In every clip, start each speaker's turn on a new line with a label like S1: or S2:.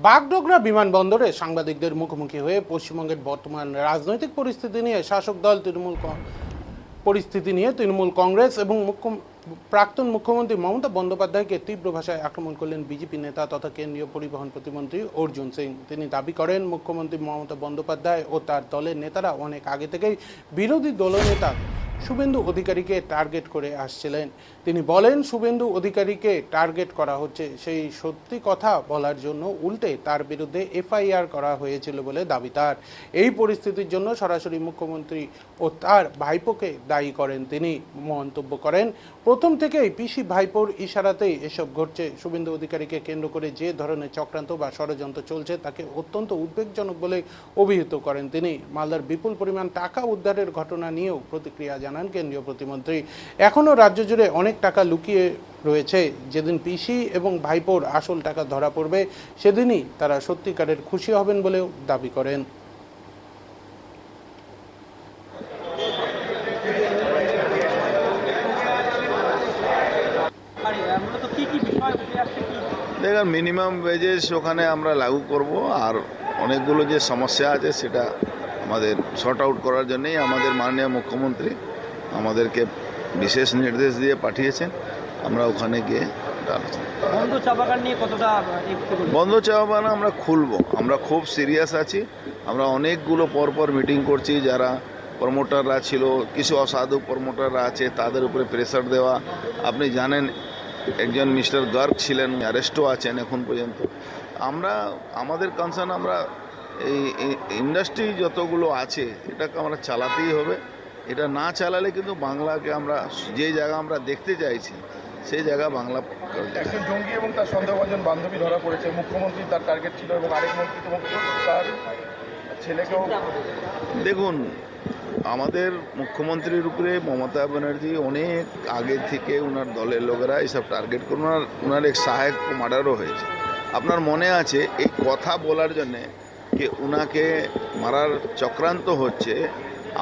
S1: বাগডোগরা বিমানবন্দরে সাংবাদিকদের মুখোমুখি হয়ে পশ্চিমবঙ্গের বর্তমান রাজনৈতিক পরিস্থিতি নিয়ে শাসক দল তৃণমূল কংগ্রেস এবং প্রাক্তন মুখ্যমন্ত্রী মমতা বন্দ্যোপাধ্যায়কে তীব্র ভাষায় আক্রমণ করলেন বিজেপি নেতা তথা কেন্দ্রীয় পরিবহন প্রতিমন্ত্রী অর্জুন সিং। তিনি দাবি করেন মুখ্যমন্ত্রী মমতা বন্দ্যোপাধ্যায় ও তার দলের নেতারা অনেক আগে থেকেই বিরোধী দলনেতা শুভেন্দু অধিকারীকে টার্গেট করে আসছিলেন। তিনি বলেন শুভেন্দু অধিকারীকে টার্গেট করা হচ্ছে, সেই সত্যি কথা বলার জন্য উল্টে তার বিরুদ্ধে এফআইআর করা হয়েছিল বলে দাবি তার। এই পরিস্থিতির জন্য সরাসরি মুখ্যমন্ত্রী ও তার ভাইপোকে দায়ী করেন তিনি। মন্তব্য করেন প্রথম থেকেই পিসি ভাইপোর ইশারাতেই এসব ঘটছে। শুভেন্দু অধিকারীকে কেন্দ্র করে যে ধরনের চক্রান্ত বা ষড়যন্ত্র চলছে তাকে অত্যন্ত উদ্বেগজনক বলে অভিহিত করেন তিনি। মালদার বিপুল পরিমাণ টাকা উদ্ধারের ঘটনা নিয়েও প্রতিক্রিয়া জানান কেন্দ্রীয় প্রতিমন্ত্রী। এখনও রাজ্য জুড়ে অনেক টাকা লুকিয়ে রয়েছে। যেদিন পিসি এবং ভাইপোর আসল টাকা ধরা পড়বে সেদিনই তারা সত্যিকারের খুশি হবেন বলেও দাবি করেন।
S2: দেখুন, মিনিমাম ওয়েজেস ওখানে আমরা লাগু করব, আর অনেকগুলো যে সমস্যা আছে সেটা আমাদের শর্ট আউট করার জন্যই আমাদের মাননীয় মুখ্যমন্ত্রী আমাদেরকে বিশেষ নির্দেশ দিয়ে পাঠিয়েছেন। আমরা ওখানে গিয়ে
S3: বন্ধ চা বাগান নিয়ে কতটা
S2: বন্ধ চা বাগান আমরা খুলব। আমরা খুব সিরিয়াস আছি। আমরা অনেকগুলো পরপর মিটিং করছি। যারা প্রমোটাররা ছিল, কিছু অসাধু প্রমোটাররা আছে, তাদের উপরে প্রেসার দেওয়া। আপনি জানেন একজন মিস্টার গার্গ ছিলেন, অ্যারেস্টও আছেন এখন পর্যন্ত। আমাদের কনসার্ন, আমরা এই ইন্ডাস্ট্রি যতগুলো আছে এটাকে আমরা চালাতেই হবে। এটা না চালালে কিন্তু বাংলাকে আমরা যে জায়গা আমরা দেখতে চাইছি সেই জায়গা বাংলা।
S4: একজন জঙ্গি এবং তার সন্দেহভাজন বান্ধবী ধরা পড়েছে। মুখ্যমন্ত্রী তার টার্গেট ছিল এবং আরেক মন্ত্রী তার ছেলেকেও।
S2: দেখুন, আমাদের মুখ্যমন্ত্রীর উপরে মমতা ব্যানার্জি অনেক আগে থেকে ওনার দলের লোকেরা এইসব টার্গেট করে। ওনার এক সহায়ক মার্ডারও হয়েছে। আপনার মনে আছে, এই কথা বলার জন্যে যে ওনাকে মারার চক্রান্ত হচ্ছে,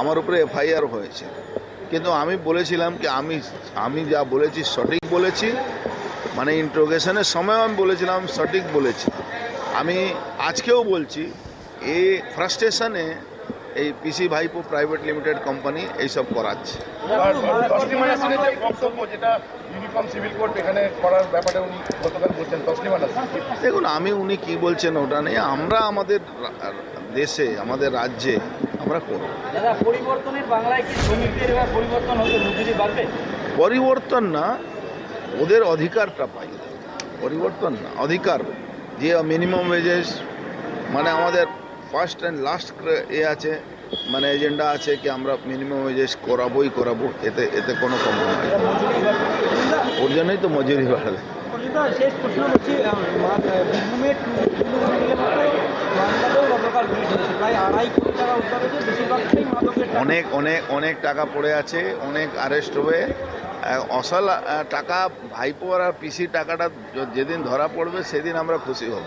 S2: আমার উপরে এফআইআর হয়েছে। কিন্তু আমি বলেছিলাম কি আমি যা বলেছি সঠিক বলেছি, মানে ইন্ট্রোগেশনের সময় আমি বলেছিলাম সঠিক বলেছি। আমি আজকেও বলছি, এই ফ্রাস্ট্রেশনে এই পিসি ভাইপো প্রাইভেট লিমিটেড কোম্পানি এইসব করাচ্ছে। দেখুন, উনি কি বলছেন ওটা নেই, আমরা আমাদের দেশে আমাদের রাজ্যে আমরা করব।
S3: পরিবর্তনের বাংলায় কি শ্রমিকদের এবার পরিবর্তন হবে, মজুরি বাড়বে?
S2: পরিবর্তন না, ওদের অধিকারটা পাই। পরিবর্তন না, অধিকার। যে মিনিমাম ওয়েজেস, মানে আমাদের ফার্স্ট অ্যান্ড লাস্ট আছে, মানে এজেন্ডা আছে কি আমরা মিনিমাম ওয়েজেস করাবো। এতে কোনো কম্প্রোমাইজ। ওর জন্যই তো মজুরি বাড়াবে।
S3: শেষ প্রশ্ন হচ্ছে, বীরভূমের প্রায় 2.5 কোটি টাকা উদ্ধার হয়েছে, বেশিরভাগটাই মাদকের।
S2: অনেক টাকা পড়ে আছে, অনেক আরেস্ট হবে। আসল টাকা ভাইপোর আর পিসির টাকাটা যেদিন ধরা পড়বে সেদিন আমরা খুশি হব।